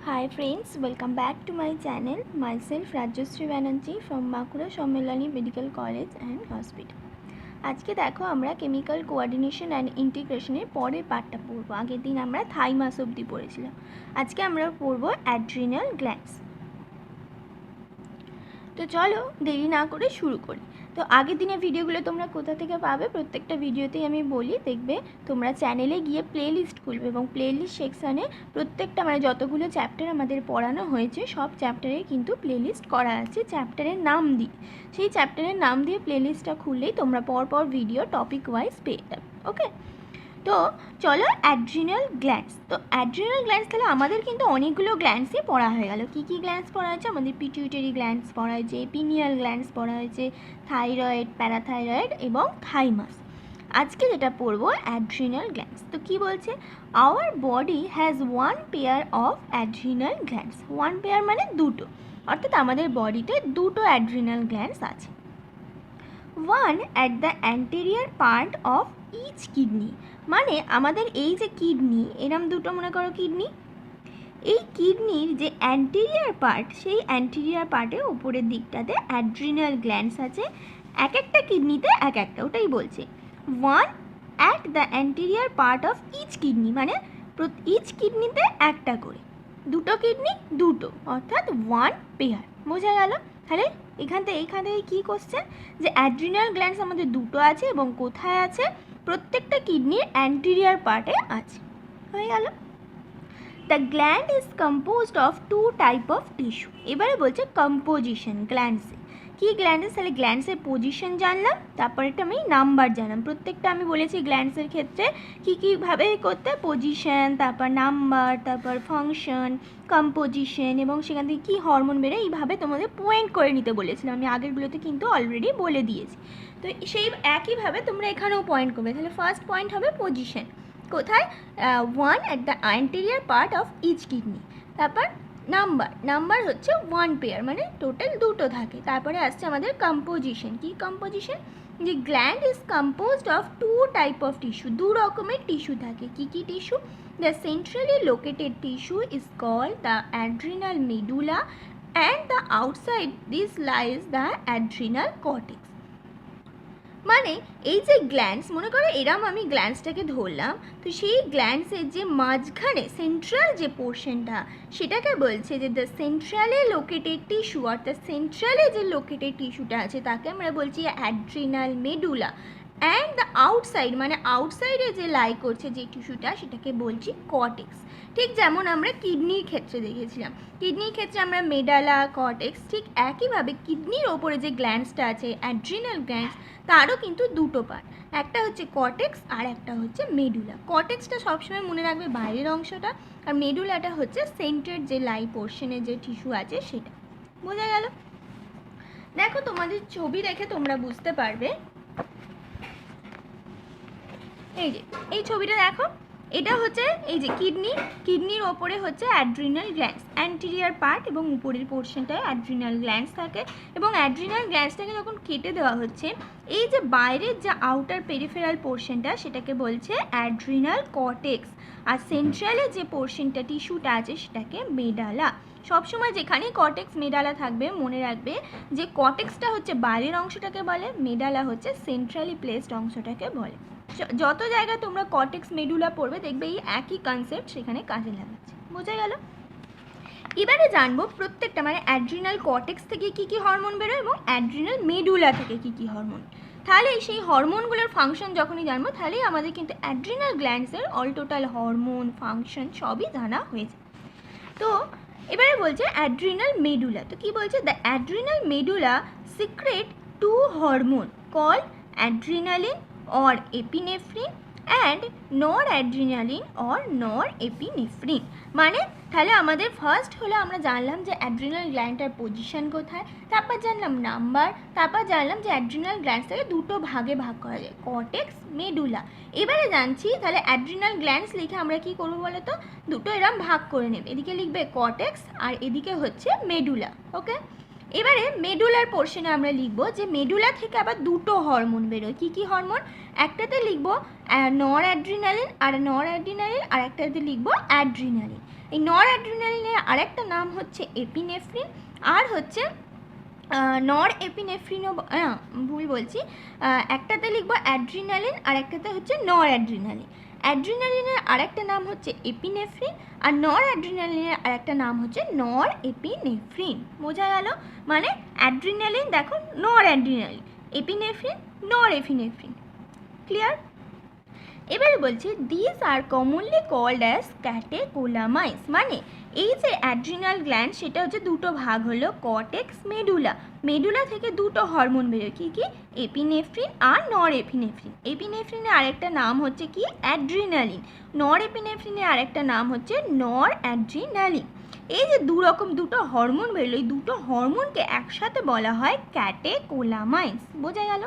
Hi friends, welcome back to my channel. Myself Rajyasree Banerjee from Bankura Sommilani Medical College and Hospital. আজকে দেখো আমরা chemical coordination and ইন্টিগ্রেশনের পরের পার্টটা পড়বো। আগের দিন আমরা থাইমাস অবধি পড়েছিলাম। আজকে আমরা পড়বো অ্যাড্রিনাল গ্ল্যান্ডস। তো চলো দেরি না করে শুরু করি। তো আগের দিনের ভিডিওগুলো তোমরা কোথা থেকে পাবে, প্রত্যেকটা ভিডিওতেই আমি বলি, দেখবে তোমরা চ্যানেলে গিয়ে প্লেলিস্ট খুলবে এবং প্লেলিস্ট সেকশানে প্রত্যেকটা যতগুলো চ্যাপ্টার আমাদের পড়ানো হয়েছে সব চ্যাপ্টারে কিন্তু প্লেলিস্ট করা আছে চ্যাপ্টারের নাম দিয়ে। সেই চ্যাপ্টারের নাম দিয়ে প্লেলিস্টটা খুললেই তোমরা পরপর ভিডিও টপিক ওয়াইজ পেয়ে যাবে। ওকে, তো চলো অ্যাড্রিনাল গ্ল্যান্ডস। তো অ্যাড্রিনাল গ্ল্যান্ডস তাহলে আমাদের কিন্তু অনেকগুলো গ্ল্যান্ডসই পড়া হয়ে গেল। কী কী গ্ল্যান্ডস পড়া হয়েছে? আমাদের পিটিউটারি গ্ল্যান্ডস পড়া হয়েছে, পিনিয়াল গ্ল্যান্ডস পড়া হয়েছে, থাইরয়েড, প্যারাথাইরয়েড এবং থাইমাস। আজকে যেটা পড়বো অ্যাড্রিনাল গ্ল্যান্ডস। তো কী বলছে? Our body has one pair of adrenal glands. One pair মানে দুটো, অর্থাৎ আমাদের বডিতে দুটো অ্যাড্রিনাল গ্ল্যান্ডস আছে। One at the anterior part of each kidney, মানে আমাদের এই যে কিডনি, এরম দুটো মনে করো কিডনি, এই কিডনির যে অ্যান্টেরিয়ার পার্ট, সেই অ্যান্টেরিয়ার পার্টের উপরের দিকটাতে অ্যাড্রিনাল গ্ল্যান্ডস আছে। এক একটা কিডনিতে এক একটা, ওটাই বলছে one at the anterior part of each kidney, মানে ইচ কিডনিতে একটা করে, দুটো কিডনি দুটো, অর্থাৎ ওয়ান পেয়ার। বোঝা গেল? তাহলে এখান থেকে কী কোশ্চেন, যে অ্যাড্রিনাল গ্ল্যান্ডস আমাদের দুটো আছে এবং কোথায় আছে? প্রত্যেকটা কিডনির অ্যান্টেরিয়ার পার্টে আছে। হয়ে গেল। The gland is composed of two type of tissue. এবারে বলছে কম্পোজিশন গ্ল্যান্ডসে। কী গ্ল্যান্ডস? তাহলে গ্ল্যান্ডসের পজিশন জানলাম, তারপর একটা আমি নাম্বার জানলাম। প্রত্যেকটা আমি বলেছি গ্ল্যান্ডসের ক্ষেত্রে কী কীভাবে করতে, পজিশন, তারপর নাম্বার, তারপর ফাংশন, কম্পোজিশন, এবং সেখান থেকে কী হরমোন বেরোয়, এইভাবে তোমাদের পয়েন্ট করে নিতে বলেছিলাম। আমি আগেরগুলোতে কিন্তু অলরেডি বলে দিয়েছি। তো সেই একইভাবে তোমরা এখানেও পয়েন্ট করবে। তাহলে ফার্স্ট পয়েন্ট হবে পজিশন, কোথায়? One at the anterior part of each kidney. তারপর নাম্বার হচ্ছে ওয়ান পেয়ার, মানে টোটাল দুটো থাকে। তারপরে আসছে আমাদের কম্পোজিশন। কি কম্পোজিশন? যে gland is composed of two type of tissue, দু রকমের টিস্যু থাকে। কি কি tissue? The centrally located tissue is called the adrenal medulla and the outside this lies the adrenal cortex. মানে এই যে গ্ল্যান্ডস, মনে করো এরম আমি গ্ল্যান্ডসটাকে ধরলাম, তো সেই গ্ল্যান্ডসের যে মাঝখানে সেন্ট্রাল যে পোর্শনটা, সেটাকে বলছে যে দ্য সেন্ট্রালে লোকেটেড টিস্যু, অর্থাৎ সেন্ট্রালে যে লোকেটেড টিস্যুটা আছে তাকে আমরা বলছি adrenal medulla, and the outside, মানে আউটসাইডে যে লাই করছে যে টিস্যুটা, সেটাকে বলছি কর্টেক্স। ঠিক যেমন আমরা কিডনির ক্ষেত্রে দেখেছিলাম, কিডনির ক্ষেত্রে আমরা মেডালা, কর্টেক্স, ঠিক একইভাবে কিডনির ওপরে যে গ্ল্যান্ডসটা আছে অ্যাড্রিনাল গ্ল্যান্ডস, তারও কিন্তু দুটো পার্ট, একটা হচ্ছে কর্টেক্স আর একটা হচ্ছে মেডুলা। কর্টেক্সটা সবসময় মনে রাখবে বাইরের অংশটা, আর মেডুলাটা হচ্ছে সেন্টার যে লাই পোর্শনে যে টিস্যু আছে সেটা। বোঝা গেল? দেখো তোমাদের ছবি দেখে তোমরা বুঝতে পারবে। এই যে এই ছবিটা দেখো, এটা হচ্ছে এই যে কিডনির ওপরে হচ্ছে অ্যাড্রিনাল গ্ল্যান্ডস, অ্যান্টেরিয়ার পার্ট, এবং উপরের পোর্শনটায় অ্যাড্রিনাল গ্ল্যান্ডস থাকে। এবং অ্যাড্রিনাল গ্ল্যান্ডসটাকে যখন কেটে দেওয়া হচ্ছে, এই যে বাইরের যে আউটার পেরিফেরাল পোর্শনটা, সেটাকে বলছে অ্যাড্রিনাল কর্টেক্স, আর সেন্ট্রালে যে পোর্শনটা টিস্যুটা আছে সেটাকে মেডালা। সবসময় যেখানেই কর্টেক্স মেডালা থাকবে মনে রাখবে যে কর্টেক্সটা হচ্ছে বাইরের অংশটাকে বলে, মেডালা হচ্ছে সেন্ট্রালি প্লেসড অংশটাকে বলে। যত জায়গায় তোমরা কর্টেক্স মেডুলা পড়বে দেখবে এই একই কনসেপ্ট সেখানে কাজে লাগাচ্ছে। বোঝা গেল? এবারে জানবো প্রত্যেকটা, মানে অ্যাড্রিনাল কর্টেক্স থেকে কী কী হরমোন বেরোয় এবং অ্যাড্রিনাল মেডুলা থেকে কী কী হরমোন। তাহলে সেই হরমোনগুলোর ফাংশন যখনই জানবো, তাহলেই আমাদের কিন্তু অ্যাড্রিনাল গ্ল্যান্ডসের অল টোটাল হরমোন ফাংশন সবই জানা হয়ে যায়। তো এবারে বলছে অ্যাড্রিনাল মেডুলা। তো কি বলছে? The adrenal medulla secrete two hormone called adrenaline or epinephrine and noradrenaline or norepinephrine। মানে তাহলে আমাদের ফার্স্ট হলো আমরা জানলাম যে অ্যাড্রিনাল গ্ল্যান্ডটার পজিশন কোথায়, তারপর জানলাম নাম্বার, তারপর জানলাম যে অ্যাড্রিনাল গ্ল্যান্ডসটাকে দুটো ভাগে ভাগ করা যায়, কর্টেক্স, মেডুলা। এবারে জানছি তাহলে অ্যাড্রিনাল গ্ল্যান্ডস লিখে আমরা কি করবো বলো তো? দুটো এরম ভাগ করে নেবে, এদিকে লিখবে কর্টেক্স আর এদিকে হচ্ছে মেডুলা। ওকে, এবারে মেডুলার পোর্শনে আমরা লিখব যে মেডুলা থেকে আবার দুটো হরমোন বেরোয়। কী কী হরমোন? একটাতে লিখব নর অ্যাড্রিনালিন আর একটাতে লিখব অ্যাড্রিনালিন। এই নর অ্যাড্রিনালিনের আরেকটা নাম হচ্ছে এপিনেফ্রিন, আর হচ্ছে নর এপিনেফ্রিনও, ভুল বলছি, একটাতে লিখবো অ্যাড্রিনালিন আর একটাতে হচ্ছে নর অ্যাড্রিনালিন। অ্যাড্রিনালিনের আরেকটা নাম হচ্ছে এপিনেফ্রিন, আর নর অ্যাড্রিনালিনের আরেকটা নাম হচ্ছে নর এপিনেফ্রিন। বোঝা গেল? মানে অ্যাড্রিনালিন দেখো noradrenaline, epinephrine norepinephrine. Clear? এবারে বলছি this are commonly called as catecholamines. মানে এই যে অ্যাড্রিনাল গ্ল্যান্ড সেটা হচ্ছে দুটো ভাগ হলো, কর্টেক্স, মেডুলা। মেডুলা থেকে দুটো হরমোন বেরোয়, কী কী? এপিনেফ্রিন আর নর এপিনেফ্রিন। এপিনেফ্রিনের আরেকটা নাম হচ্ছে কি? অ্যাড্রিনালিন। নর এপিনেফ্রিনের আরেকটা নাম হচ্ছে নর অ্যাড্রিনালিন। এই যে দুটো হরমোন বেরোলো, এই দুটো হরমোনকে একসাথে বলা হয় ক্যাটেকোলামাইন্স। বোঝা গেল?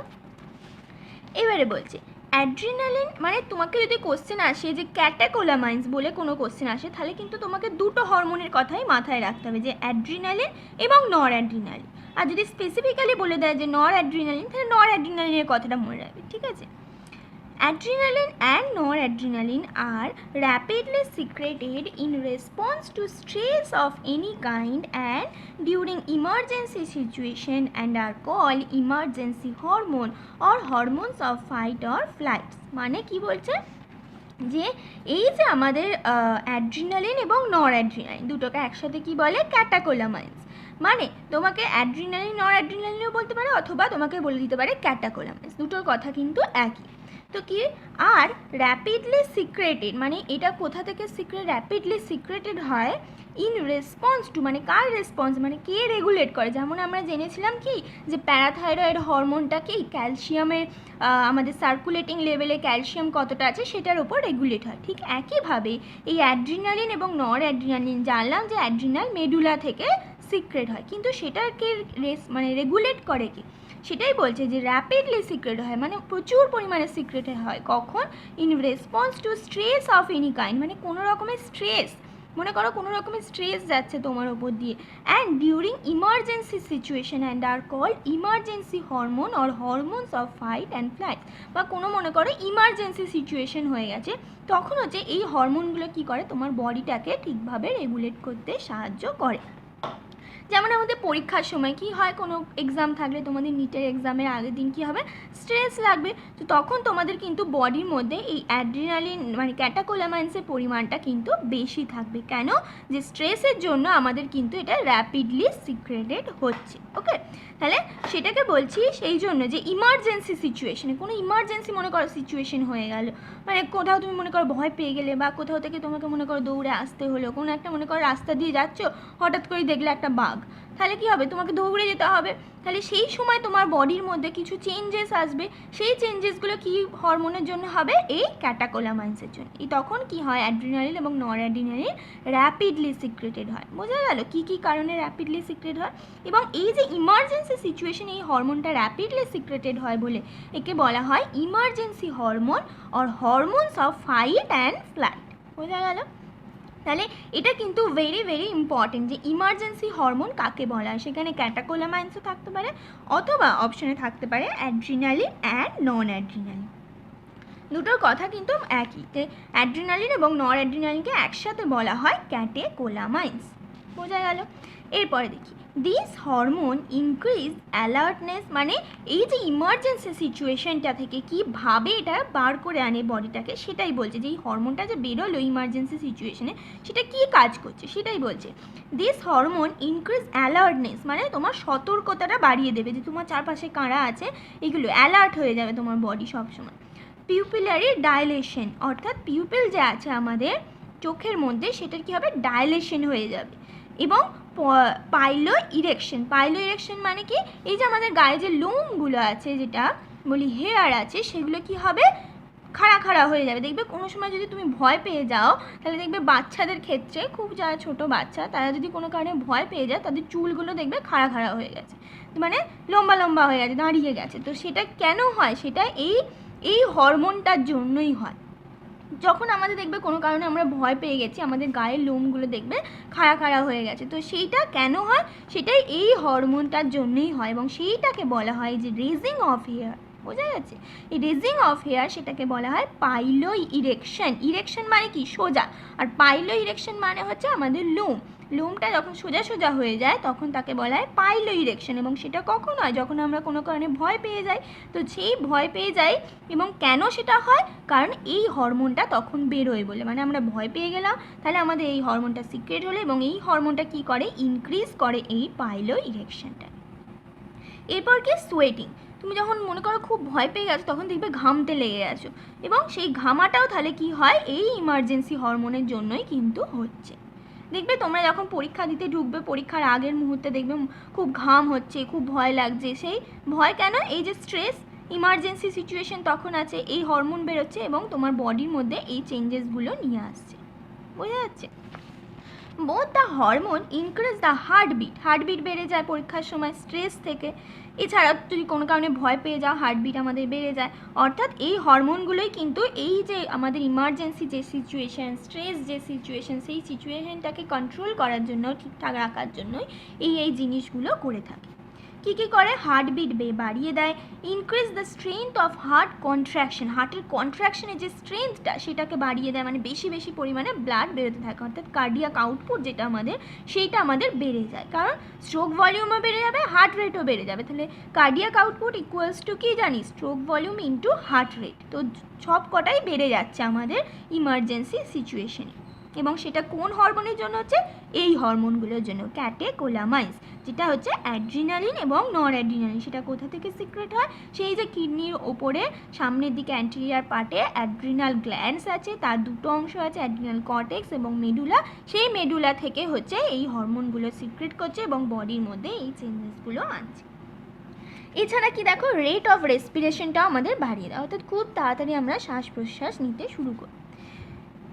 এবারে বলছি অ্যাড্রিনালিন মানে তোমাকে যদি কোশ্চেন আসে যে ক্যাটেকোলামাইন্স বলে কোনো কোশ্চেন আসে, তাহলে কিন্তু তোমাকে দুটো হরমোনের কথাই মাথায় রাখতে হবে, যে অ্যাড্রিনালিন এবং নর অ্যাড্রিনালিন। আর যদি স্পেসিফিক্যালি বলে দেয় যে নর অ্যাড্রিনালিন, তাহলে নর অ্যাড্রিনালিনের কথাটা মনে রাখবে। ঠিক আছে? Adrenaline and noradrenaline are rapidly secreted in response to stress of any kind and during emergency situation and are called emergency hormone or hormones of fight or flight. মানে কি বলছে? যে এই যে আমাদের অ্যাড্রিনালিন এবং নর অ্যাড্রিনালিন দুটোকে একসাথে কি বলে? ক্যাটাকোলামাইন্স। মানে তোমাকে অ্যাড্রিনালিন নর অ্যাড্রিনালিনও বলতে পারে, অথবা তোমাকে বলে দিতে পারে ক্যাটাকোলামাইন্স। দুটোর কথা কিন্তু একই। তো কি? আর র্যাপিডলি সিক্রেটেড, মানে এটা কোথা থেকে র্যাপিডলি সিক্রেটেড হয়? ইন রেসপন্স টু, মানে কার রেসপন্স, মানে কে রেগুলেট করে? যেমন আমরা জেনেছিলাম কি যে প্যারাথাইরয়েড হরমোনটা কি ক্যালসিয়ামের, আমাদের সার্কুলেটিং লেভেলে ক্যালসিয়াম কতটা আছে সেটার উপর রেগুলেট হয়। ঠিক একইভাবে এই অ্যাড্রিনালিন এবং নর অ্যাড্রিনালিন জানলাম যে অ্যাড্রিনাল মেডুলা থেকে সিক্রেট হয়, কিন্তু সেটাকে মানে রেগুলেট করে কি? সেটাই বলছে যে র্যাপিডলি সিক্রেট হয়, মানে প্রচুর পরিমাণে সিক্রেট হয়। কখন? In response to stress of any kind, মানে কোনো রকমের স্ট্রেস, মনে করো কোনো রকমের স্ট্রেস যাচ্ছে তোমার ওপর দিয়ে, and during emergency situation and are called emergency hormone or hormones of fight and flight. বা কোনো মনে করো ইমার্জেন্সি সিচুয়েশন হয়ে গেছে, তখন হচ্ছে এই হরমোনগুলো কী করে? তোমার বডিটাকে ঠিকভাবে রেগুলেট করতে সাহায্য করে। যেমন আমাদের পরীক্ষার সময় কি হয়, কোনো এক্সাম থাকলে তোমাদের নিটের এক্সামের আগের দিন কী হবে? স্ট্রেস লাগবে। তো তখন তোমাদের কিন্তু বডির মধ্যে এই অ্যাড্রিনালিন মানে ক্যাটাকোলামাইন্সের পরিমাণটা কিন্তু বেশি থাকবে। কেন? যে স্ট্রেসের জন্য আমাদের কিন্তু এটা র্যাপিডলি সিক্রেটেড হচ্ছে। ওকে, তাহলে সেটাকে বলছি সেই জন্য যে ইমার্জেন্সি সিচুয়েশনে, কোনো ইমার্জেন্সি মনে করো সিচুয়েশন হয়ে গেল, মানে কোথাও তুমি মনে করো ভয় পেয়ে গেলে, বা কোথাও থেকে তোমাকে মনে করো দৌড়ে আসতে হলো, কোনো একটা মনে করো রাস্তা দিয়ে যাচ্ছ, হঠাৎ করে দেখলে একটা বাঘ, তাহলে কী হবে? তোমাকে দৌড়ে যেতে হবে। তাহলে সেই সময় তোমার বডির মধ্যে কিছু চেঞ্জেস আসবে, সেই চেঞ্জেসগুলো কি হরমোনের জন্য হবে? এই ক্যাটাকোলামাইন্সের জন্য। এই তখন কি হয়? অ্যাড্রিনালিন এবং নর অ্যাড্রিনালিন র্যাপিডলি সিক্রেটেড হয়। বোঝা গেল কী কী কারণে র্যাপিডলি সিক্রেট হয়? এবং এই যে ইমার্জেন্সি সিচুয়েশনে এই হরমোনটা র্যাপিডলি সিক্রেটেড হয় বলে একে বলা হয় emergency hormone or hormones of fight and flight. বোঝা গেল? তাহলে এটা কিন্তু ভেরি ভেরি ইম্পর্টেন্ট যে ইমার্জেন্সি হরমোন কাকে বলা হয়। সেখানে ক্যাটাকোলামাইন্সও থাকতে পারে, অথবা অপশনে থাকতে পারে অ্যাড্রিনালিন অ্যান্ড নন অ্যাড্রিনালিন। দুটোর কথা কিন্তু একই, যে অ্যাড্রিনালিন এবং নর অ্যাড্রিনালিনকে একসাথে বলা হয় ক্যাটেকোলামাইন্স। বোঝা গেল? এরপরে দেখি দিস হরমোন ইনক্রিজ অ্যালার্টনেস, মানে এই যে ইমার্জেন্সি সিচুয়েশনটা থেকে কীভাবে এটা বার করে আনে বডিটাকে, সেটাই বলছে। যে এই হরমোনটা যে বেরোলো ইমার্জেন্সি সিচুয়েশনে সেটা কী কাজ করছে সেটাই বলছে। দিস হরমোন ইনক্রিজ অ্যালার্টনেস, মানে তোমার সতর্কতাটা বাড়িয়ে দেবে, যে তোমার চারপাশে কারা আছে এগুলো অ্যালার্ট হয়ে যাবে তোমার বডি সবসময়। পিউপিলারি ডাইলেশন, অর্থাৎ পিউপিল যে আছে আমাদের চোখের মধ্যে সেটার কী হবে? ডাইলেশন হয়ে যাবে। এবং পাইলো ইরেকশন, পাইলো ইরেকশন মানে কি? এই যে আমাদের গায়ে যে লোমগুলো আছে, যেটা বলি হেয়ার আছে, সেগুলো কি হবে? খাড়া খাড়া হয়ে যাবে। দেখবে কোনো সময় যদি তুমি ভয় পেয়ে যাও, তাহলে দেখবে বাচ্চাদের ক্ষেত্রে, খুব যারা ছোটো বাচ্চা তারা যদি কোনো কারণে ভয় পেয়ে যায়, তাদের চুলগুলো দেখবে খাড়া খাড়া হয়ে গেছে, মানে লম্বা লম্বা হয়ে গেছে, দাঁড়িয়ে গেছে। তো সেটা কেন হয়? সেটা এই হরমোনটার জন্যই হয়। যখন আমাদের দেখবে কোনো কারণে আমরা ভয় পেয়ে গেছি, আমাদের গায়ের লোমগুলো দেখবে খাড়া খাড়া হয়ে গেছে, তো সেইটা কেন হয়? সেটাই এই হরমোনটার জন্যই হয়, এবং সেইটাকে বলা হয় যে রেজিং অফ হেয়ার। বোঝা গেছে? এই রেজিং অফ হেয়ার সেটাকে বলা হয় পাইলো ইরেকশন। ইরেকশন মানে কি? সোজা। আর পাইলো ইরেকশন মানে হচ্ছে আমাদের লোমটা যখন সোজা সোজা হয়ে যায় তখন তাকে বলা হয় পাইলো ইরেকশন। এবং সেটা কখন হয়? যখন আমরা কোনো কারণে ভয় পেয়ে যাই। তো সেই ভয় পেয়ে যাই এবং কেন সেটা হয়? কারণ এই হরমোনটা তখন বেরোয় বলে, মানে আমরা ভয় পেয়ে গেলাম, তাহলে আমাদের এই হরমোনটা সিক্রেট হলো এবং এই হরমোনটা কি করে? ইনক্রিজ করে এই পাইলো ইরেকশনটা। এরপর কি? সোয়েটিং। তুমি যখন মনে করো খুব ভয় পেয়ে গেছো তখন দেখবে ঘামতে লেগে গেছো, এবং সেই ঘামাটাও তাহলে কি হয়? এই ইমার্জেন্সি হরমোনের জন্যই কিন্তু হচ্ছে। দেখবে তোমরা যখন পরীক্ষা দিতে ঢুকবে, পরীক্ষার আগের মুহূর্তে দেখবে খুব ঘাম হচ্ছে, খুব ভয় লাগছে। সেই ভয় কেন? এই যে স্ট্রেস, ইমার্জেন্সি সিচুয়েশন তখন আছে, এই হরমোন বেরোচ্ছে এবং তোমার বডির মধ্যে এই চেঞ্জেসগুলো নিয়ে আসছে। বোঝা যাচ্ছে? Both the hormone increase the heartbeat বেড়ে যায় পরীক্ষার সময় স্ট্রেস থেকে। এছাড়া যদি কোনো কারণে ভয় পেয়ে যাও, হার্টবিট আমাদের বেড়ে যায়। অর্থাৎ এই হরমোনগুলোই কিন্তু এই যে আমাদের ইমার্জেন্সি যে সিচুয়েশান, স্ট্রেস যে সিচুয়েশান, সেই সিচুয়েশানটাকে কন্ট্রোল করার জন্য, ঠিকঠাক রাখার জন্যই এই জিনিসগুলো করে থাকে। কী কী করে? হার্টবিট বাড়িয়ে দেয়, increase the strength of heart contraction, হার্টের কন্ট্রাকশনের যে স্ট্রেংথটা সেটাকে বাড়িয়ে দেয়, মানে বেশি বেশি পরিমাণে ব্লাড বেরোতে থাকে, অর্থাৎ কার্ডিয়াক আউটপুট যেটা আমাদের, সেইটা আমাদের বেড়ে যায়। কারণ স্ট্রোক ভলিউমও বেড়ে যাবে, হার্ট রেটও বেড়ে যাবে। তাহলে কার্ডিয়াক আউটপুট ইকুয়ালস টু কি জানি? Stroke volume into heart rate. তো সব কটাই বেড়ে যাচ্ছে আমাদের ইমার্জেন্সি সিচুয়েশনে। এবং সেটা কোন হরমোনের জন্য হচ্ছে? এই হরমোনগুলোর জন্য, ক্যাটেকোলামাইন্স, যেটা হচ্ছে অ্যাড্রিনালিন এবং নর অ্যাড্রিনালিন। সেটা কোথা থেকে সিক্রেট হয়? সেই যে কিডনির ওপরে সামনের দিকে অ্যান্টেরিয়ার পার্টে অ্যাড্রিনাল গ্ল্যান্ডস আছে, তার দুটো অংশ আছে, অ্যাড্রিনাল কর্টেক্স এবং মেডুলা। সেই মেডুলা থেকে হচ্ছে এই হরমোনগুলো সিক্রেট করছে এবং বডির মধ্যে এই চেঞ্জেসগুলো আনছে। এছাড়া কি দেখো? রেট অফ রেসপিরেশনটাও আমাদের বাড়িয়ে দেয়, অর্থাৎ খুব তাড়াতাড়ি আমরা শ্বাস প্রশ্বাস নিতে শুরু করি।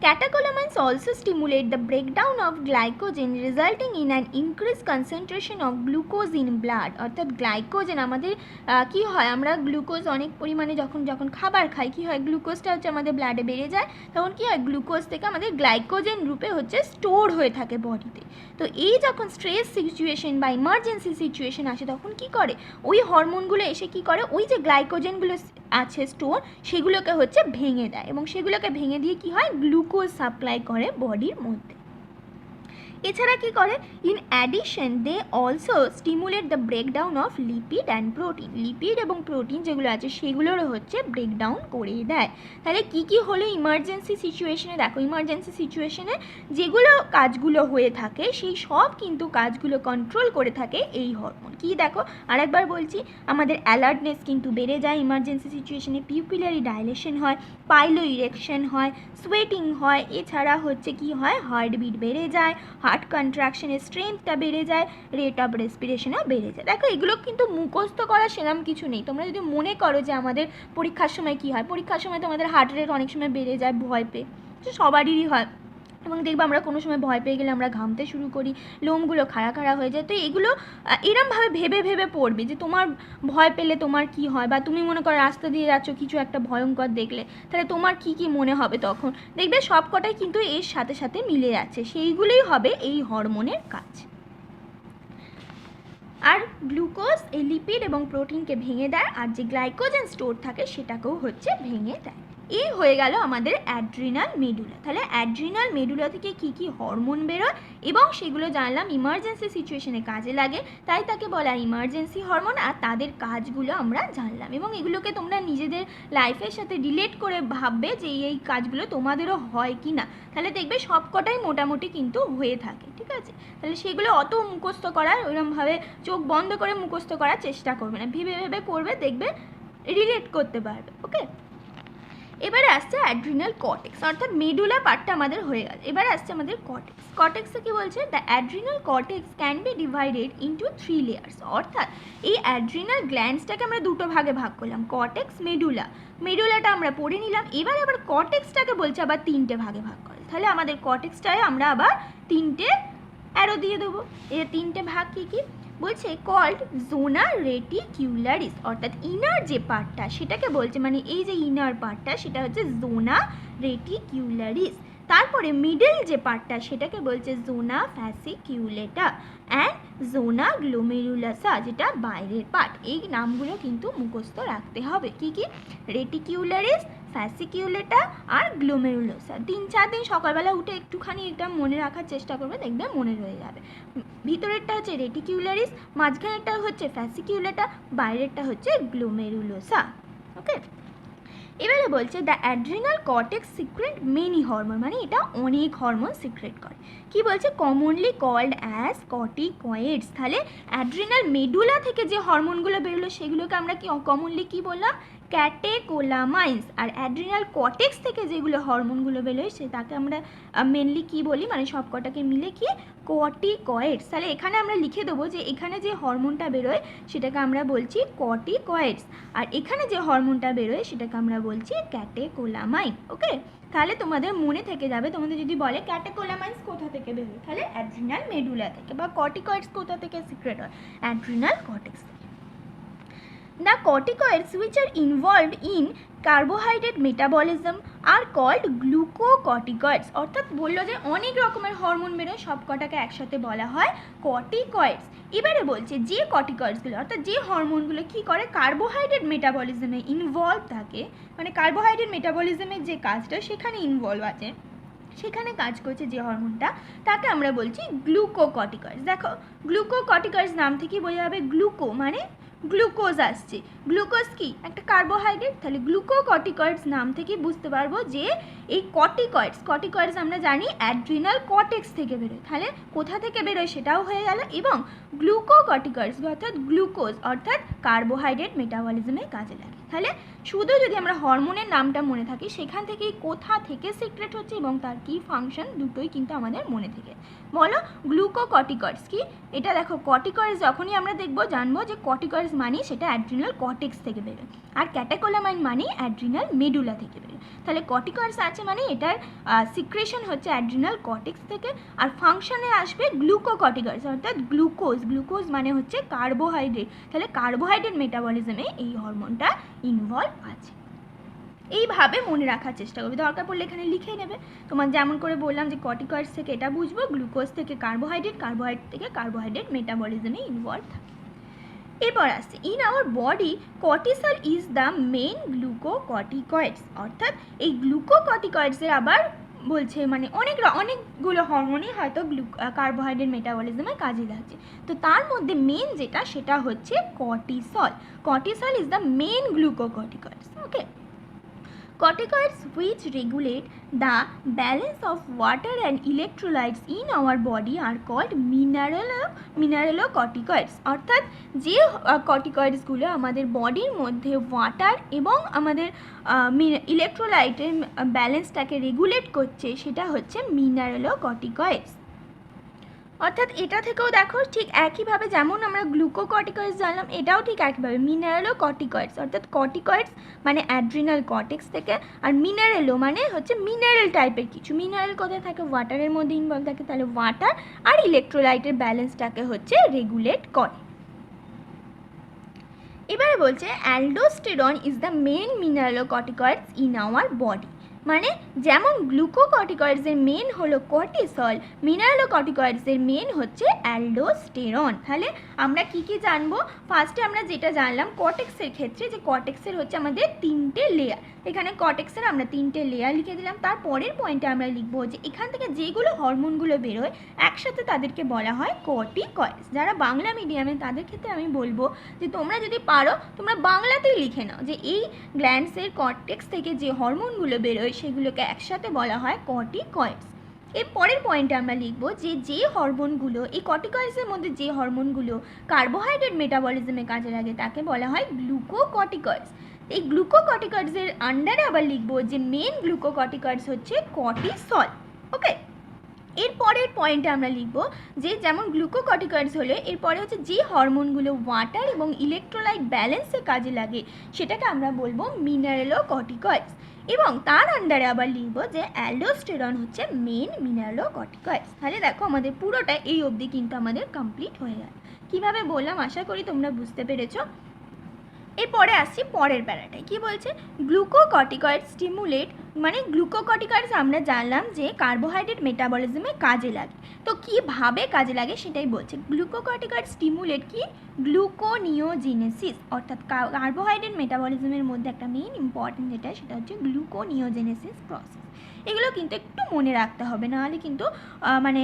Catecholamines also stimulate the breakdown of glycogen, resulting in an increased concentration of glucose in blood. অর্থাৎ গ্লাইকোজেন আমাদের কি হয়? আমরা গ্লুকোজ অনেক পরিমাণে যখন খাবার খাই, কি হয়? গ্লুকোজটা হচ্ছে আমাদের ব্লাডে বেড়ে যায়, তখন কি হয়? গ্লুকোজ থেকে আমাদের গ্লাইকোজেন রূপে হচ্ছে স্টোর হয়ে থাকে বডিতে। তো এই যখন স্ট্রেস সিচুয়েশন বা ইমার্জেন্সি সিচুয়েশন আসে তখন কি করে? ওই হরমোনগুলো এসে কি করে? ওই যে গ্লাইকোজেনগুলো আছে স্টোর, সেগুলোকে হচ্ছে ভেঙে দেয়, এবং সেগুলোকে ভেঙে দিয়ে কি হয়? গ্লুকোজ সাপ্লাই করে বডির মধ্যে। এছাড়া কি করে? In addition they also stimulate the breakdown of lipid and protein. Lipid এবং প্রোটিন যেগুলো আছে সেগুলোরও হচ্ছে ব্রেকডাউন করে দেয়। তাহলে কি কি হলো ইমার্জেন্সি সিচুয়েশনে? দেখো, ইমার্জেন্সি সিচুয়েশনে যেগুলো কাজগুলো হয়ে থাকে সেই সব কিন্তু কাজগুলো কন্ট্রোল করে থাকে এই হরমোন। কি দেখো, আরেকবার বলছি, আমাদের অ্যালার্টনেস কিন্তু বেড়ে যায় ইমার্জেন্সি সিচুয়েশনে, পিউপিলারি ডাইলেশন হয়, পাইলো ইরেকশন হয়, সোয়েটিং হয়, এছাড়া হচ্ছে কি হয়? হার্টবিট বেড়ে যায়, হার্ট কন্ট্রাকশনের স্ট্রেংথটা বেড়ে যায়, রেট অফ রেসপিরেশনও বেড়ে যায়। দেখো, এগুলো কিন্তু মুখস্থ করা সেরকম কিছু নেই। তোমরা যদি মনে করো যে আমাদের পরীক্ষার সময় কি হয়, পরীক্ষার সময় তোমাদের হার্ট রেট অনেক সময় বেড়ে যায় ভয় পেয়ে, সবারই হয়। এবং দেখবে আমরা কোনো সময় ভয় পেয়ে গেলে আমরা ঘামতে শুরু করি, লোমগুলো খাড়া খাড়া হয়ে যায়। তো এগুলো এরমভাবে ভেবে ভেবে পড়বে যে তোমার ভয় পেলে তোমার কি হয়, বা তুমি মনে করো রাস্তা দিয়ে যাচ্ছ কিছু একটা ভয়ঙ্কর দেখলে, তাহলে তোমার কি কি মনে হবে তখন। দেখবে সব কটাই কিন্তু এর সাথে সাথে মিলে যাচ্ছে, সেইগুলোই হবে এই হরমোনের কাজ। আর গ্লুকোজ এই লিপিড এবং প্রোটিনকে ভেঙে দেয়, আর যে গ্লাইকোজেন স্টোর থাকে সেটাকেও হচ্ছে ভেঙে দেয়। এই হয়ে গেল আমাদের অ্যাড্রিনাল মেডুলা। তাহলে অ্যাড্রিনাল মেডুলা থেকে কি কি হরমোন বেরোয় এবং সেগুলো জানলাম ইমার্জেন্সি সিচুয়েশনে কাজে লাগে, তাই তাকে বলা ইমার্জেন্সি হরমোন। আর তাদের কাজগুলো আমরা জানলাম, এবং এগুলোকে তোমরা নিজেদের লাইফের সাথে রিলেট করে ভাববে যে এই কাজগুলো তোমাদেরও হয় কি না। তাহলে দেখবে সবকটাই মোটামুটি কিন্তু হয়ে থাকে, ঠিক আছে? তাহলে সেগুলো অত মুখস্থ করার, ওইরকমভাবে চোখ বন্ধ করে মুখস্থ করার চেষ্টা করবে না, ভেবে ভেবে করবে, দেখবে রিলেট করতে পারবে। ওকে, এবারে আসছে অ্যাড্রিনাল কর্টেক্স, অর্থাৎ মেডুলা পার্টটা আমাদের হয়ে গেল। এবারে আসছে আমাদের কর্টেক্স। কর্টেক্সে কি বলছে? The adrenal cortex can be divided into 3 layers. অর্থাৎ এই অ্যাড্রিনাল গ্ল্যান্ডসটাকে আমরা দুটো ভাগে ভাগ করলাম, কর্টেক্স, মেডুলা। মেডুলাটা আমরা পড়ে নিলাম। এবার আবার কর্টেক্সটাকে বলছে আবার 3টে ভাগে ভাগ করে। তাহলে আমাদের কর্টেক্সটায় আমরা আবার 3টে অ্যারো দিয়ে দেবো। এর 3টে ভাগ কী কী বলছে? কল্ড জোনা রেটিকিউলারিস, অর্থাৎ ইনার যে পার্টটা সেটাকে বলছে, মানে এই যে ইনার পার্টটা সেটা হচ্ছে জোনা রেটিকিউলারিস। তারপরে মিডল যে পার্টটা সেটাকে বলছে জোনা ফ্যাসিকিউলেটা অ্যান্ড জোনা গ্লোমেরুলাসা, যেটা বাইরের পার্ট। এই নামগুলো কিন্তু মুখস্থ রাখতে হবে। কি কি? রেটিকিউলারিস, ফ্যাসিকিউলেটা আর গ্লোমেরুলাসা। 3-4 দিন সকালবেলা উঠে একটুখানি এটা মনে রাখার চেষ্টা করবে, দেখবে মনে রয়ে যাবে। ভিতরেরটা হচ্ছে রেটিকিউলারিস, মাঝখানেরটা হচ্ছে ফ্যাসিকিউলেটা, বাইরেরটা হচ্ছে গ্লোমেরুলোসা। ওকে, এবারে বলছে the adrenal cortex secrete many hormone, মানে এটা অনেক হরমোন সিক্রেট করে। কি বলছে? Commonly called as corticoids. তাহলে অ্যাড্রিনাল মেডুলা থেকে যে হরমোনগুলো বেরোলো সেগুলোকে আমরা কি কমনলি কি বললাম? ক্যাটেকোলামাইন্স। আর অ্যাড্রিনাল কর্টেক্স থেকে যেগুলো হরমোনগুলো বেরোয় সেটাকে আমরা মেনলি কি বলি, মানে সব কটাকে মিলে কি? কর্টিকয়েডস। তাহলে এখানে আমরা লিখে দেবো যে এখানে যে হরমোনটা বেরোয় সেটাকে আমরা বলছি কর্টিকয়েডস, আর এখানে যে হরমোনটা বেরোয় সেটাকে আমরা বলছি ক্যাটেকোলামাইন। ওকে, তাহলে তোমাদের মনে থেকে যাবে। তোমাদের যদি বলে ক্যাটেকোলামাইন্স কোথা থেকে বেরোয়, তাহলে অ্যাড্রিনাল মেডুলা থেকে। বা কর্টিকয়েডস কোথা থেকে সিক্রেট হয়? অ্যাড্রিনাল কর্টেক্স থেকে। The corticoids which are involved in carbohydrate metabolism are called glucocorticoids। অর্থাৎ বললো যে অনেক রকমের হরমোন বেরোয়, সব কটাকে একসাথে বলা হয় কর্টিকয়েডস। এবারে বলছে যে কর্টিকয়েডসগুলো অর্থাৎ যে হরমোনগুলো কী করে কার্বোহাইড্রেট মেটাবলিজমে ইনভলভ থাকে, মানে কার্বোহাইড্রেট মেটাবলিজমের যে কাজটা সেখানে ইনভলভ আছে, সেখানে কাজ করছে যে হরমোনটা, তাকে আমরা বলছি গ্লুকোকর্টিকয়েডস। দেখো গ্লুকোকর্টিকয়েডস নাম থেকেই বোঝা যাবে গ্লুকো মানে গ্লুকোজ আসছে। গ্লুকোজ কি? একটা কার্বোহাইড্রেট। তাহলে গ্লুকোকর্টিকয়েডস নাম থেকে বুঝতে পারবো যে এই কর্টিকয়েডস আমরা জানি অ্যাড্রিনাল কর্টেক্স থেকে বেরোয়। তাহলে কোথা থেকে বেরোয় সেটাও হয়ে গেল। এবং গ্লুকোকর্টিকয়েডস অর্থাৎ গ্লুকোজ অর্থাৎ কার্বোহাইড্রেট মেটাবলিজমে কাজে লাগে। তাহলে শুধু যদি আমরা হরমোনের নামটা মনে থাকি, সেখান থেকেই কোথা থেকে সিক্রেট হচ্ছে এবং তার কী ফাংশন, দুটোই কিন্তু আমাদের মনে থেকে। বলো গ্লুকোকর্টিকয়েডস কি? এটা দেখো কর্টিকয়েডস যখনই আমরা দেখবো জানবো যে কর্টিকয়েডস মানে সেটা অ্যাড্রিনাল কর্টেক্স থেকে বেরোয়, আর ক্যাটেকোলামাইন মানে অ্যাড্রিনাল মেডুলা থেকে বেরোয়। তাহলে কর্টিকয়েডস আছে মানে এটার সিক্রেশন হচ্ছে অ্যাড্রিনাল কর্টেক্স থেকে, আর ফাংশনে আসবে গ্লুকোকর্টিকয়েডস অর্থাৎ গ্লুকোজ মানে হচ্ছে কার্বোহাইড্রেট। তাহলে কার্বোহাইড্রেট মেটাবলিজমে এই হরমোনটা ইনভলভ আছে। এইভাবে মনে রাখার চেষ্টা করবে, দরকার পড়লে এখানে লিখে নেবে। তোমার যেমন করে বললাম যে কর্টিকয়েডস থেকে এটা বুঝবো, গ্লুকোজ থেকে কার্বোহাইড্রেট থেকে কার্বোহাইড্রেট মেটাবলিজমে ইনভলভ থাকে। এরপর আসছে in our body cortisol is the main glucocorticoids. অর্থাৎ এই গ্লুকোকর্টিকয়েডসের আবার বলছে মানে অনেকগুলো হরমোনই হয়তো কার্বোহাইড্রেট মেটাবলিজমে কাজে লাগছে, তো তার মধ্যে মেন যেটা সেটা হচ্ছে cortisol is the main glucocorticoids. Okay, corticoids which regulate the balance of water and electrolytes in our body are called mineralocorticoids। অর্থাৎ যে কর্টিকয়েডসগুলো আমাদের বডির মধ্যে ওয়াটার এবং আমাদের ইলেকট্রোলাইটের ব্যালেন্সটাকে রেগুলেট করছে সেটা হচ্ছে মিনারেলোকর্টিকয়েডস। অর্থাৎ এটা থেকেও দেখো ঠিক একইভাবে যেমন আমরা গ্লুকোকর্টিকয়েডস জানলাম, এটাও ঠিক একইভাবে মিনারেলোকর্টিকয়েডস অর্থাৎ কর্টিকয়েডস মানে অ্যাড্রিনাল কর্টেক্স থেকে, আর মিনারেলো মানে হচ্ছে মিনারেল টাইপের কিছু। মিনারেল কোথায় থাকে? ওয়াটারের মধ্যে ইনভলভ থাকে। তাহলে ওয়াটার আর ইলেকট্রোলাইটের ব্যালেন্সটাকে হচ্ছে রেগুলেট করে। এবারে বলছে aldosterone is the main mineralocorticoids in our body. মানে যেমন গ্লুকোকর্টিকয়েডসের মেন হলো কর্টিসল, মিনারেলোকর্টিকয়েডসের মেন হচ্ছে অ্যালডোস্টেরন। তাহলে আমরা কি কি জানবো? ফার্স্টে আমরা যেটা জানলাম কর্টেক্সের ক্ষেত্রে, যে কর্টেক্সের হচ্ছে আমাদের 3টে লেয়ার। এখানে কর্টেক্সের আমরা 3টে লেয়ার লিখে দিলাম। তার পরের পয়েন্টে আমরা লিখবো যে এখান থেকে যেগুলো হরমোনগুলো বেরোয় একসাথে তাদেরকে বলা হয় কর্টিকয়েডস। যারা বাংলা মিডিয়ামে তাদের ক্ষেত্রে আমি বলবো যে তোমরা যদি পারো তোমরা বাংলাতেই লিখে নাও যে এই গ্ল্যান্ডসের কর্টেক্স থেকে যে হরমোনগুলো বেরোয় সেগুলোকে একসাথে বলা হয় কর্টিকয়েডস। এর পরের পয়েন্টে আমরা লিখবো যে হরমোনগুলো এই কর্টিকয়েডসের মধ্যে যে হরমোনগুলো কার্বোহাইড্রেট মেটাবলিজমে কাজে লাগে তাকে বলা হয় গ্লুকোকর্টিকয়েডস। এই গ্লুকোকর্টিকয়েডসের আন্ডারে আবার লিখবো যে মেন গ্লুকোকর্টিকয়েডস হচ্ছে কর্টিসল। ওকে, এরপরের পয়েন্টে আমরা লিখব যে যেমন গ্লুকোকর্টিকয়েডস হলে এরপরে হচ্ছে যে হরমোনগুলো ওয়াটার এবং ইলেকট্রোলাইট ব্যালেন্সে কাজে লাগে সেটাকে আমরা বলবো মিনারেলোকর্টিকয়েডস, এবং তার আন্ডারে আবার লিখব যে অ্যালডোস্টেরন হচ্ছে মেন মিনারেলোকর্টিকয়েডস। তাহলে দেখো আমাদের পুরোটা এই অবধি কিন্তু আমাদের কমপ্লিট হয়ে গেল। কীভাবে বললাম আশা করি তোমরা বুঝতে পেরেছো। এরপরে আসছি পরের প্যারাটায়, কি বলছে গ্লুকোকর্টিকয়েড স্টিমুলেট, মানে গ্লুকোকর্টিকয়েডস আমরা জানলাম যে কার্বোহাইড্রেট মেটাবলিজমে কাজে লাগে, তো কীভাবে কাজে লাগে সেটাই বলছে। গ্লুকোকর্টিকয়েড স্টিমুলেট কি গ্লুকোনিওজেনেসিস, অর্থাৎ কার্বোহাইড্রেট মেটাবলিজমের মধ্যে একটা মেইন ইম্পর্টেন্ট যেটা সেটা হচ্ছে গ্লুকোনিওজেনেসিস প্রসেস। এগুলো কিন্তু একটু মনে রাখতে হবে, নাহলে কিন্তু মানে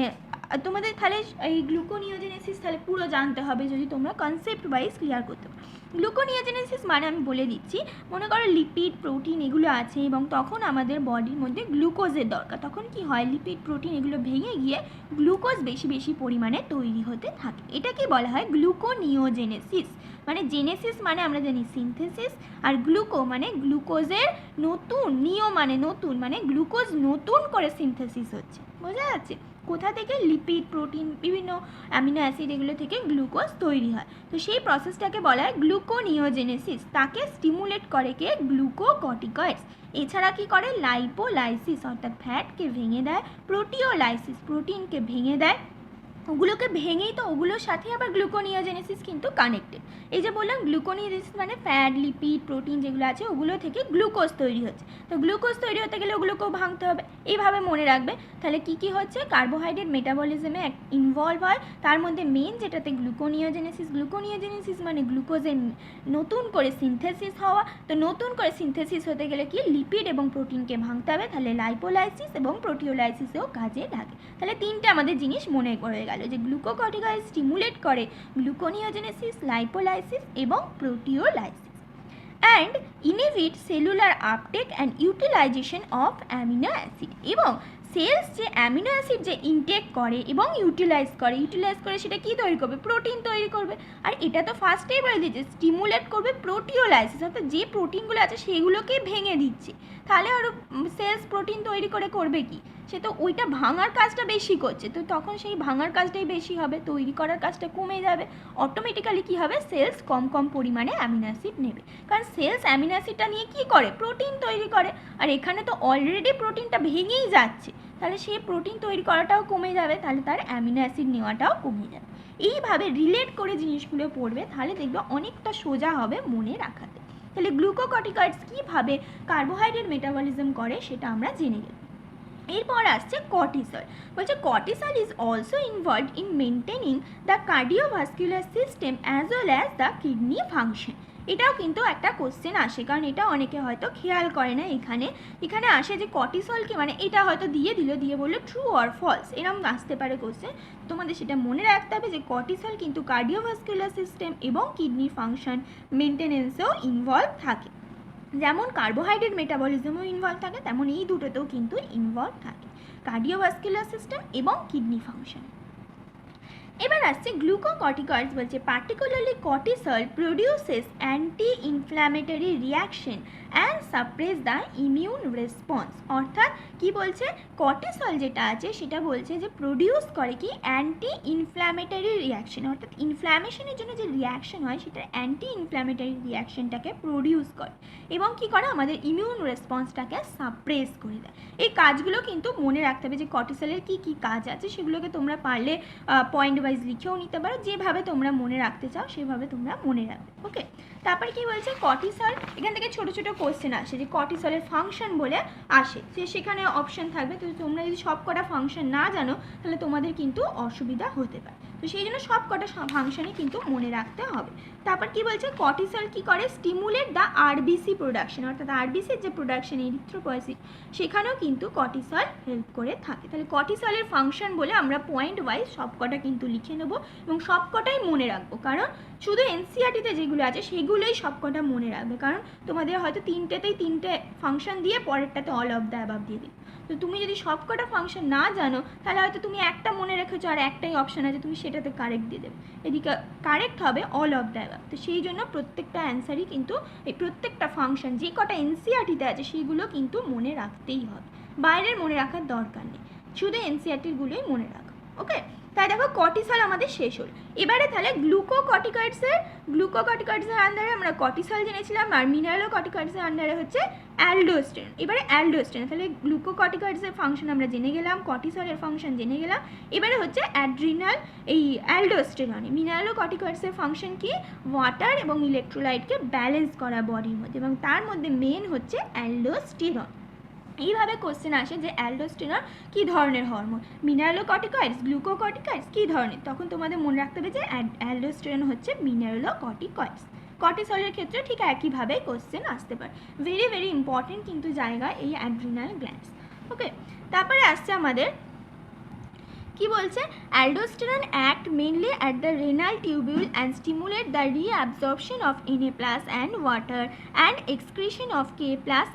তোমাদের তাহলে এই গ্লুকোনিওজেনেসিস তাহলে পুরো জানতে হবে যদি তোমরা কনসেপ্ট ওয়াইজ ক্লিয়ার করতে পারো। গ্লুকোনিওজেনেসিস মানে আমি বলে দিচ্ছি, মনে করো লিপিড প্রোটিন এগুলো আছে এবং তখন আমাদের বডির মধ্যে গ্লুকোজের দরকার, তখন কি হয় লিপিড প্রোটিন এগুলো ভেঙে গিয়ে গ্লুকোজ বেশি বেশি পরিমাণে তৈরি হতে থাকে, এটাকে বলা হয় গ্লুকোনিওজেনেসিস। মানে জেনেসিস মানে আমরা জানি সিনথেসিস, আর গ্লুকো মানে গ্লুকোজের নতুন, নিও মানে নতুন, মানে গ্লুকোজ নতুন করে সিনথেসিস হচ্ছে, বোঝা যাচ্ছে। কোথা থেকে লিপিড প্রোটিন বিভিন্ন অ্যামিনো অ্যাসিড এগুলো থেকে গ্লুকোজ তৈরি হয়, তো সেই প্রসেসটাকে বলা হয় গ্লুকোনিওজেনেসিস। তাকে স্টিমুলেট করে কে গ্লুকোকর্টিকয়েডস। এছাড়া কি করে লাইপোলাইসিস, অর্থাৎ ফ্যাটকে ভেঙে দেয়, প্রোটিওলাইসিস প্রোটিনকে ভেঙে দেয়, ওগুলোকে ভেঙেই তো ওগুলোর সাথে আবার গ্লুকোনিওজেনেসিস কিন্তু কানেক্টেড। এই যে বললাম গ্লুকোনিওজেনেসিস মানে ফ্যাট লিপিড প্রোটিন যেগুলো আছে ওগুলো থেকে গ্লুকোজ তৈরি হচ্ছে, তো গ্লুকোজ তৈরি হতে গেলে ওগুলোকেও ভাঙতে হবে, এইভাবে মনে রাখবে। তাহলে কি কি হচ্ছে কার্বোহাইড্রেট মেটাবলিজমে ইনভলভ হয়, তার মধ্যে মেন যেটাতে গ্লুকোনিওজেনেসিস। গ্লুকোনিওজেনেসিস মানে গ্লুকোজের নতুন করে সিনথেসিস হওয়া, তো নতুন করে সিনথেসিস হতে গেলে কি লিপিড এবং প্রোটিনকে ভাঙতে হবে, তাহলে লাইপোলাইসিস এবং প্রোটিওলাইসিসেও কাজে লাগে। তাহলে তিনটে আমাদের জিনিস মনে পড়ে গেল যে গ্লুকোকর্টিকয়েড স্টিমুলেট করে গ্লুকোনিওজেনেসিস, লাইপোলাইসিস এবং proteolysis, and inhibit cellular uptake and utilisation of amino acid. এবং সেলস যে অ্যামিনো অ্যাসিড যে ইনটেক করে এবং ইউটিলাইজ করে সেটা কি তৈরি করবে, প্রোটিন তৈরি করবে। আর এটা তো ফার্স্টেই বলে দিচ্ছে স্টিমুলেট করবে প্রোটিওলাইসিস, অর্থাৎ যে প্রোটিনগুলো আছে সেগুলোকেই ভেঙে দিচ্ছে, তাহলে আরও সেলস প্রোটিন তৈরি করবে কি, সে তো ওইটা ভাঙার কাজটা বেশি করছে, তো তখন সেই ভাঙার কাজটাই বেশি হবে, তৈরি করার কাজটা কমে যাবে, অটোমেটিক্যালি কী হবে সেলস কম কম পরিমাণে অ্যামিনো অ্যাসিড নেবে, কারণ সেলস অ্যামিনো অ্যাসিডটা নিয়ে কী করে প্রোটিন তৈরি করে, আর এখানে তো অলরেডি প্রোটিনটা ভেঙেই যাচ্ছে, তাহলে সেই প্রোটিন তৈরি করাটাও কমে যাবে, তাহলে তার অ্যামিনো অ্যাসিড নেওয়াটাও কমে যাবে। এইভাবে রিলেট করে জিনিসগুলো পড়বে, তাহলে দেখবে অনেকটা সোজা হবে মনে রাখাতে। তাহলে গ্লুকোকর্টিকয়েডস কীভাবে কার্বোহাইড্রেট মেটাবলিজম করে সেটা আমরা জেনে গেলাম। এরপর আসছে কর্টিসল, বলছে cortisol is also involved in maintaining the cardiovascular system as well as the kidney function. এটাও কিন্তু একটা কোশ্চেন আসে, কারণ এটা অনেকে হয়তো খেয়াল করে না, এখানে আসে যে কর্টিসলকে মানে এটা হয়তো দিয়ে বললো ট্রু অর ফলস, এরকম আসতে পারে কোশ্চেন, তোমাদের সেটা মনে রাখতে হবে যে কর্টিসল কিন্তু কার্ডিওভাস্কুলার সিস্টেম এবং কিডনি ফাংশন মেনটেনেন্সেও ইনভলভ থাকে, যেমন কার্বোহাইড্রেট মেটাবলিজমও ইনভলভ থাকে তেমন এই দুটোতেও কিন্তু ইনভলভ থাকে, কার্ডিওভাস্কুলার সিস্টেম এবং কিডনি ফাংশন। এবার আসছে গ্লুকোকর্টিকয়েডস, বলছে particularly cortisol produces anti inflammatory reaction and suppress the immune response. অর্থাৎ কি বলছে কর্টিসল যেটা আছে সেটা বলছে যে প্রডিউস করে কি অ্যান্টি ইনফ্ল্যামেটরি রিয়াকশন, অর্থাৎ ইনফ্ল্যামেশনের জন্য যে রিয়াকশন হয় সেটা অ্যান্টি ইনফ্ল্যামেটরি রিয়াকশনটাকে প্রডিউস করে এবং কি করে আমাদের ইমিউন রেসপন্সটাকে সাপ্রেস করে দেয়। এই কাজগুলো কিন্তু মনে রাখতে হবে যে কর্টিসলের কি কি কাজ আছে, সেগুলোকে তোমরা পারলে পয়েন্ট ওয়াইজ লিখেও নিতে পারো, যেভাবে তোমরা মনে রাখতে চাও সেভাবে তোমরা মনে রাখবে। ওকে, তারপরে কি বলছে কর্টিসল, এখান থেকে ছোটো ছোটো কোশ্চেন আসে যে কর্টিসলের ফাংশন বলে আসে, সেখানে অপশন থাকবে, তো তোমরা যদি সব কটা ফাংশন না জানো তাহলে তোমাদের কিন্তু অসুবিধা হতে পারে, তো সেই জন্য সব কটা ফাংশনই কিন্তু মনে রাখতে হবে। তারপর কি বলছে কর্টিসল কি করে স্টিমুলেট দ্য আরবিসি প্রোডাকশন, অর্থাৎ আরবিসির যে প্রোডাকশন এরিথ্রোপয়েসিস সেখানেও কিন্তু কর্টিসল হেল্প করে থাকে। তাহলে কর্টিসলের ফাংশন বলে আমরা পয়েন্ট ওয়াইজ সব কটা কিন্তু লিখে নেবো এবং সব কটাই মনে রাখবো, কারণ শুধু এনসিইআরটিতে যেগুলো আছে সেগুলোই সব কটা মনে রাখবে, কারণ তোমাদের হয়তো তিনটেতেই তিনটে ফাংশন দিয়ে পরেরটাতে অল অফ দ্য অ্যাবাভ দিয়ে দিই, তো তুমি যদি সব কটা ফাংশন না জানো তাহলে হয়তো তুমি একটা মনে রেখেছো আর একটাই অপশান আছে তুমি সেটাতে কারেক্ট দিয়ে দেবে, এদিকে কারেক্ট হবে অল অফ দ্য অ্যাবাভ। তো সেই জন্য প্রত্যেকটা অ্যান্সারই কিন্তু এই প্রত্যেকটা ফাংশন যে কটা এনসিইআরটিতে আছে সেগুলো কিন্তু মনে রাখতেই হবে, বাইরের মনে রাখার দরকার নেই, শুধু এনসিইআরটিরগুলোই মনে রাখো। ওকে, তাই দেখো কর্টিসল আমাদের শেষ হল। এবারে তাহলে গ্লুকোকর্টিকয়েডসের আন্ডারে আমরা কর্টিসল জেনেছিলাম, আর মিনারেলোকর্টিকয়েডসের আন্ডারে হচ্ছে অ্যালডোস্টেরন। এবারে অ্যালডোস্টেরন, তাহলে গ্লুকোকর্টিকয়েডসের ফাংশন আমরা জেনে গেলাম, কর্টিসলের ফাংশন জেনে গেলাম। এবারে হচ্ছে অ্যালডোস্টেরন। মিনারেলোকর্টিকয়েডসের ফাংশন কি? ওয়াটার এবং ইলেকট্রোলাইটকে ব্যালেন্স করা বডির মধ্যে, এবং তার মধ্যে মেন হচ্ছে অ্যালডোস্টেরন। এইভাবে কোশ্চেন আসে যে অ্যালডোস্টেরন কী ধরনের হরমোন, মিনারেলোকর্টিকয়েডস, গ্লুকোকর্টিকয়েডস কী ধরনের, তখন তোমাদের মনে রাখতে হবে যে অ্যালডোস্টেরন হচ্ছে মিনারেলোকর্টিকয়েডস। কর্টিসলের ক্ষেত্রে ঠিক একইভাবে কোশ্চেন আসতে পারে। ভেরি ভেরি ইম্পর্টেন্ট কিন্তু জায়গা এই অ্যাড্রিনাল গ্ল্যান্ডস। ওকে, তারপরে আসছে আমাদের কি বলছে, aldosterone act mainly at the renal tubule and stimulate the reabsorption of Na+ and water and excretion of K+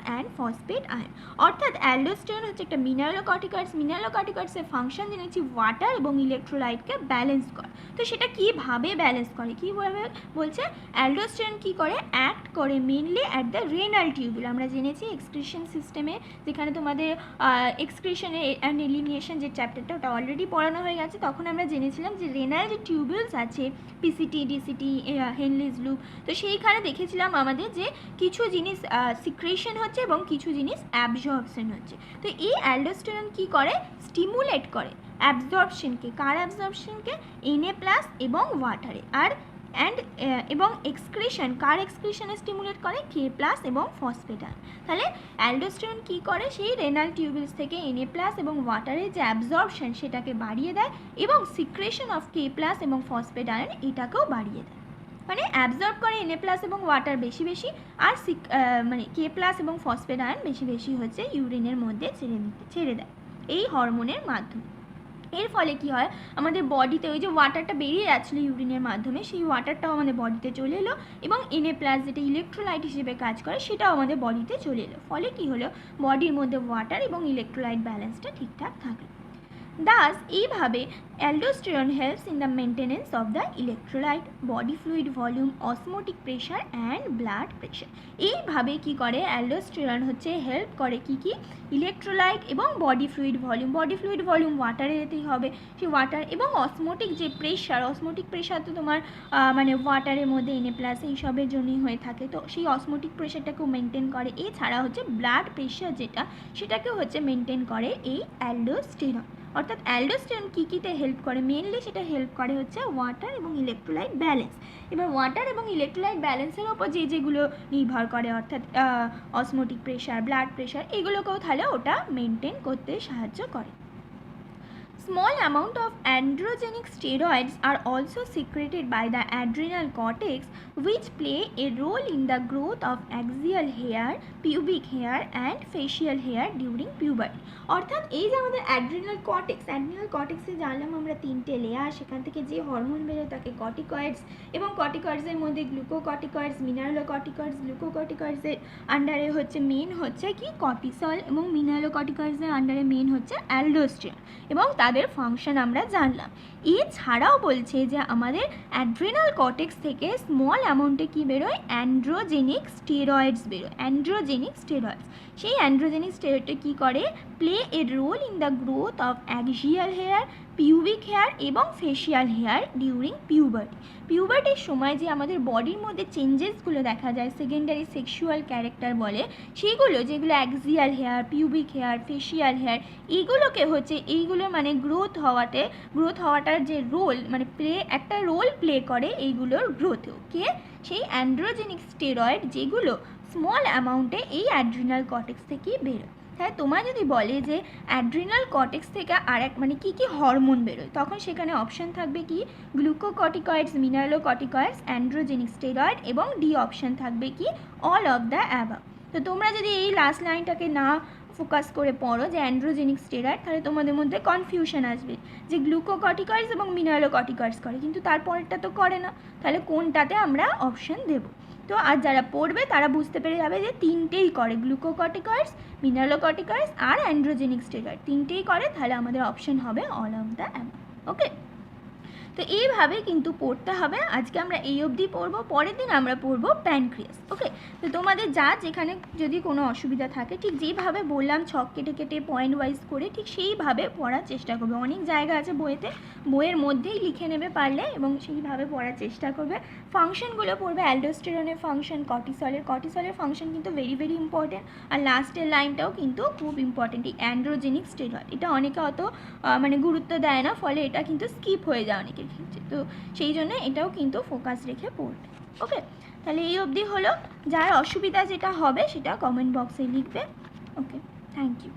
and phosphate ion. অর্থাৎ অ্যালডোস্টেরন হচ্ছে একটা মিনারেলোকর্টিকয়েডসের ফাংশন জেনেছি ওয়াটার এবং ইলেকট্রোলাইটকে ব্যালেন্স করে। তো সেটা কীভাবে ব্যালেন্স করে, কীভাবে বলছে, অ্যালডোস্টেরন কী করে, অ্যাক্ট করে mainly at the renal tubule. আমরা জেনেছি এক্সক্রিশন সিস্টেমে, যেখানে তোমাদের এক্সক্রিশন অ্যান্ড এলিমিনেশন যে চ্যাপ্টারটা, ওটা অলরেডি পড়ানো হয়ে গেছে। তখন আমরা জেনেছিলাম যে রেনাল যে টিউবিউলস আছে, পিসিটি, ডিসিটি, হেনলিজ লুপ, তো সেইখানে দেখেছিলাম আমাদের যে কিছু জিনিস সিক্রেশন হচ্ছে এবং কিছু জিনিস অ্যাবজর্পশন হচ্ছে। তো এই অ্যালডোস্টেরন কী করে, স্টিমুলেট করে অ্যাবজর্পশনকে, কার অ্যাবজর্পশনকে, Na+ এবং ওয়াটারে, আর এবং এক্সক্রিশন, কার এক্সক্রিশনে স্টিমুলেট করে, K+ এবং ফসফেট আয়ন। তাহলে অ্যালডোস্টেরন কী করে, সেই রেনাল টিউবিলস থেকে Na+ এবং ওয়াটারের যে অ্যাবজর্পশন সেটাকে বাড়িয়ে দেয়, এবং সিক্রেশন অফ K+ এবং ফসফেট আয়ন এটাকেও বাড়িয়ে দেয়। মানে অ্যাবজর্ব করে Na+ এবং ওয়াটার বেশি বেশি, আর মানে K+ এবং ফসফেট আয়ন বেশি বেশি হচ্ছে ইউরিনের মধ্যে ছেড়ে দেয় এই হরমোনের মাধ্যমে। এর ফলে কি হয়, আমাদের বডিতে ওই যে ওয়াটারটা বেরিয়ে যাচ্ছিলো ইউরিনের মাধ্যমে, সেই ওয়াটারটাও আমাদের বডিতে চলে এলো, এবং Na+ যেটা ইলেকট্রোলাইট হিসেবে কাজ করে সেটাও আমাদের বডিতে চলে এলো। ফলে কি হলো, বডির মধ্যে ওয়াটার এবং ইলেকট্রোলাইট ব্যালেন্সটা ঠিকঠাক থাকলো। Thus, এইভাবে aldosterone helps in the maintenance of the electrolyte, body fluid volume, osmotic pressure and blood pressure. এইভাবে কি করে, অ্যালডোস্টেরন হচ্ছে হেল্প করে কি ইলেকট্রোলাইট এবং বডি ফ্লুইড ভলিউম ওয়াটারেতেই হবে, সেই ওয়াটার এবং অসমোটিক যে অসমোটিক প্রেশার তো তোমার মানে ওয়াটারের মধ্যে Na+ এইসবের জন্যই হয়ে থাকে, তো সেই অসমোটিক প্রেশারটাকেও মেনটেন করে। এছাড়া হচ্ছে ব্লাড প্রেশার যেটা, সেটাকেও হচ্ছে মেনটেন করে এই অ্যালডোস্টেরন। অর্থাৎ অ্যালডোস্টেরন কীতে হেল্প করে, মেনলি সেটা হেল্প করে হচ্ছে ওয়াটার এবং ইলেকট্রোলাইট ব্যালেন্স। এবার ওয়াটার এবং ইলেকট্রোলাইট ব্যালেন্সের ওপর যেগুলো নির্ভর করে, অর্থাৎ অসমোটিক প্রেশার, ব্লাড প্রেশার, এগুলোকেও তাহলে ওটা মেনটেন করতে সাহায্য করে। Small amount of androgenic steroids are also secreted by the adrenal cortex, which play a role in the growth of axial hair, pubic hair and facial hair during puberty. অর্থাৎ এই যে আমাদের adrenal কর্টেক্সে জানলাম আমরা তিনটে লেয়ার, সেখান থেকে যে হরমোন বেরোয় তাকে কর্টিকয়েডস, এবং কর্টিকয়েডসের মধ্যে গ্লুকোকর্টিকয়েডস, মিনারেলোকর্টিকয়েডস, গ্লুকোকর্টিকয়েডসের আন্ডারে হচ্ছে মেন হচ্ছে কি কর্টিসল, এবং মিনারেলোকর্টিকয়েডসের আন্ডারে মেন হচ্ছে অ্যালডোস্টেরন, এবং তাদের ফাংশন আমরা জানলাম। এছাড়াও বলছে যে আমাদের অ্যাড্রিনাল কর্টেক্স থেকে স্মল অ্যামাউন্টে কি বেরোয়, অ্যান্ড্রোজেনিক স্টেরয়েডস বেরোয়, সেই অ্যান্ড্রোজেনিক স্টেরয়েডটা কী করে, play a role in the growth of axial hair, pubic hair এবং ফেশিয়াল হেয়ার ডিউরিং পিউবার্টির সময় যে আমাদের বডির মধ্যে চেঞ্জেসগুলো দেখা যায়, সেকেন্ডারি সেক্সুয়াল ক্যারেক্টার বলে, সেইগুলো যেগুলো axial hair, pubic hair, facial hair, এইগুলো মানে গ্রোথ হওয়াটার যে রোল, মানে একটা রোল প্লে করে এইগুলোর গ্রোথেও, সেই অ্যান্ড্রোজেনিক স্টেরয়েড যেগুলো স্মল অ্যামাউন্টে এই অ্যাড্রিনাল কর্টেক্স থেকেই বেরোয়। তাই তোমার যদি বলে যে অ্যাড্রিনাল কর্টেক্স থেকে মানে কী হরমোন বেরোয়, তখন সেখানে অপশান থাকবে কি, গ্লুকোকর্টিকয়েডস, মিনারেলোকর্টিকয়েডস, অ্যান্ড্রোজেনিক স্টেরয়েড, এবং ডি অপশান থাকবে কি, অল অফ দ্য অ্যাবাভ। তো তোমরা যদি এই লাস্ট লাইনটাকে না ফোকাস করে পড়ো যে অ্যান্ড্রোজেনিক স্টেরয়েড, তাহলে তোমাদের মধ্যে কনফিউশন আসবে যে গ্লুকোকর্টিকয়েডস এবং মিনারেলোকর্টিকয়েডস করে, কিন্তু তারপরেরটা তো করে না, তাহলে কোনটাতে আমরা অপশান দেবো। তো আর যারা পড়বে তারা বুঝতে পেরে যাবে যে তিনটেই করে, গ্লুকোকর্টিকয়েডস, মিনারেলোকর্টিকয়েডস আর অ্যান্ড্রোজেনিক স্টেরয়েড তিনটেই করে, তাহলে আমাদের অপশান হবে অল অফ দ্য অ্যাবাভ। ওকে, তো এইভাবে কিন্তু পড়তে হবে। আজকে আমরা এই অবধি পড়বো, পরের দিন আমরা পড়বো প্যানক্রিয়াস। ওকে, তো তোমাদের যা যেখানে যদি কোনো অসুবিধা থাকে ঠিক যেভাবে বললাম ছক কেটে কেটে পয়েন্ট ওয়াইজ করে ঠিক সেইভাবে পড়ার চেষ্টা করবে। অনেক জায়গা আছে বইয়েতে, বইয়ের মধ্যেই লিখে নেবে পারলে এবং সেইভাবে পড়ার চেষ্টা করবে। ফাংশনগুলো পড়বে, অ্যালডোস্টেরনের ফাংশন, কর্টিসলের ফাংশন কিন্তু ভেরি ভেরি ইম্পর্টেন্ট। আর লাস্টের লাইনটাও কিন্তু খুব ইম্পর্টেন্ট, এই অ্যান্ড্রোজেনিক স্টেরয়েড। এটা অনেকে অত মানে গুরুত্ব দেয় না, ফলে এটা কিন্তু স্কিপ হয়ে যায় অনেকের ক্ষেত্রে। তো সেই জন্য এটাও কিন্তু ফোকাস রেখে পড়বে। ওকে, তাহলে এই অবধি হলো। যার অসুবিধা যেটা হবে সেটা কমেন্ট বক্সে লিখবে। ওকে, থ্যাংক ইউ।